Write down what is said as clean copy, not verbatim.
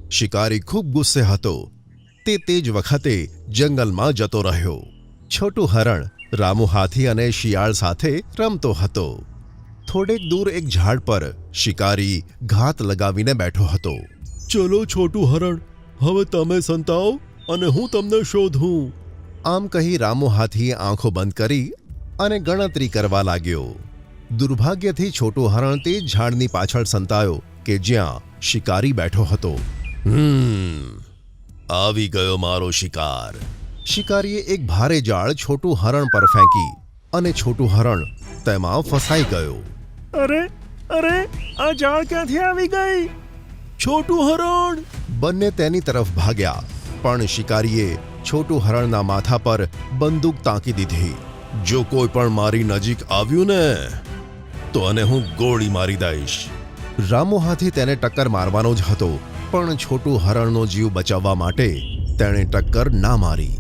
શિકારી ખૂબ ગુસ્સે હતો. તે જ વખતે જંગલમાં જતો રહ્યો. છોટું હરણ રામુ હાથી અને શિયાળ સાથે રમતો હતો. થોડેક દૂર એક ઝાડ પર શિકારી ઘાત લગાવીને બેઠો હતો. ચલો છોટું હરણ, હવે તમે સંતાઓ અને હું તમને શોધું. આમ કહી રામુ હાથીએ આંખો બંધ કરી અને ગણતરી કરવા લાગ્યો. દુર્ભાગ્યથી છોટું હરણ તે ઝાડની પાછળ સંતાયો કે જ્યાં શિકારી બેઠો હતો. આવી ગયો મારો શિકાર. શિકારીએ એક ભારે જાળ છોટું હરણ પર ફેંકી અને છોટું હરણ તેમાં ફસાઈ ગયો. અરે અરે, આ જાળ ક્યાંથી આવી ગઈ? છોટું હરણ! બંને તેની તરફ ભાગ્યા, પણ શિકારીએ છોટું હરણના માથા પર બંદૂક તાંકી દીધી. જો કોઈ પણ મારી નજીક આવ્યું ને તો અને હું ગોળી મારી દઈશ. રામુ હાથી તેને ટક્કર મારવાનો જ હતો, પણ છોટું હરણનો જીવ બચાવવા માટે તેણે ટક્કર ના મારી.